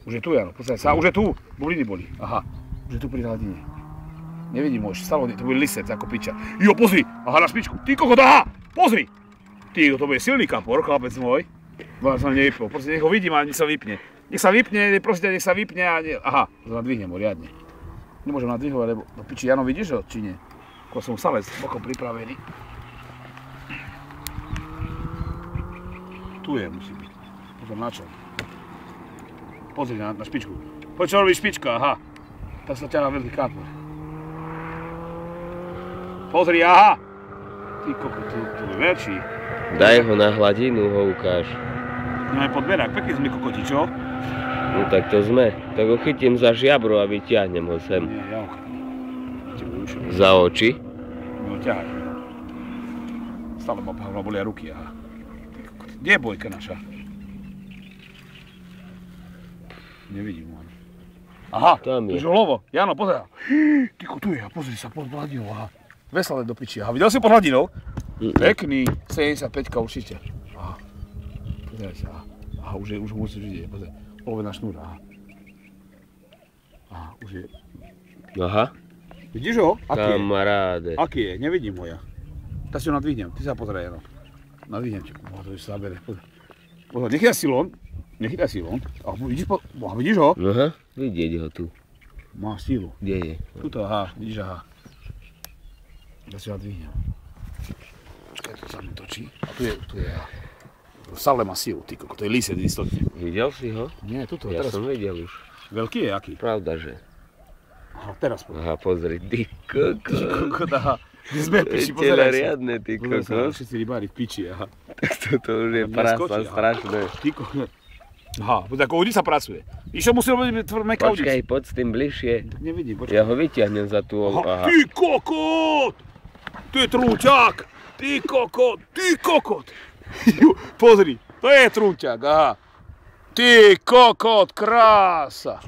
Už je tu, Jano, podstate sa, už je tu. Bubliny boli, aha. Už je tu pri hladine. Nevidím ho, stalo, to bude lisec ako piča. Jo, pozri, aha, na špičku. Ty kokot, aha, pozri. Ty, to bude silný kapor, chlapec môj. Vám sa nevypol, proste nech ho vidím a nech sa vypne. Nech sa vypne, proste nech sa vypne a aha, nadvihnem ho riadne. Nemôžem nadvihovať, lebo do piči, Jano, vidíš ho, či nie? Ako som salec bokom pripravený. Tu je, musí byť. Pozor na čo. Pozri na špičku. Poď, čo robí špička, aha. Tak sa ťahá veľký kapor. Pozri, aha. Ty kokot, tu je väčší. Daj ho na hladinu, ho ukáž. Máme podberák, pekný sme kokoti, čo? No tak to sme. Tak ho chytím za žiabro a vyťahnem ho sem. Nie, ja ho chytím. Za oči? No ťahaj. Stále ma bolia ruky, aha. Kde je bojka naša? Nevidím ho. Aha, tam je. Tu je lovo. Jano, pozri. Tyko, tu je, pozri sa, pod hladinou, aha. Veselé do piči, aha. Videl si pod hladinou? Pekný, 75 určite. Aha. Pozri sa, aha. Aha, už ho musíš vidieť, pozri. Olovená šnúra, aha. Aha, už je. Aha. Vidíš ho? Aký je? Kamaráde. Aký je? Nevidím ho ja. Tak si ho nadvihnem, ty sa pozri, Jano. Nadvihnem ti, to už sa zabere, pozri. Pozri, nechytaj silón. Nechytaj silón. A vidíš ho? Aha, vidieť ho tu. Má sílu. Kde je? Tuto, aha, vidíš, aha. Ja si ho nadvihnem. Počkaj, tu sa mi točí. A tu je, aha. Stále má sílu, ty koko, to je lisec istotne. Videl si ho? Nie, tuto, Ja teraz. som videl už. Veľký je, aký? Pravda, že? Aha, teraz pozri. Aha, pozri, ty Ty kokos. kokot, aha. Kde sme piči, Tela pozeraj sa. riadne, ty Pozeraj sa, kokos. všetci rybári v piči, aha. To už je Mňa prasa skočí, aha. strašné. Ty kokot. Aha, pozri, ako hodí sa pracuje. Išo musel byť meka udiť. Počkaj, poď s tým bližšie. Nevidím, počkaj. Ja ho vyťahnem za tú... Aha, Aha. ty kokot! To je trúťak! Ty kokot! Ty kokot! Pozri, to je trúťak, aha. Ty kokot, krása!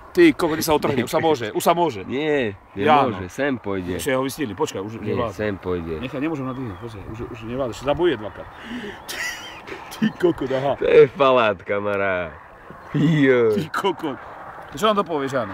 Ty kokot, sa otrhne, už sa môže. Nie, Jano. nemôže, sem pôjde. Ešte ho vysnili, počkaj, už Nie, nevláda. sem pôjde. Nechaj, nemôžem nadvihnúť, pozri, už nevláda, ešte zabuje dvakrát. Ty kokot, aha. To je falát, kamarát. Jo. Ty kokot. Čo nám to povieš, Jano?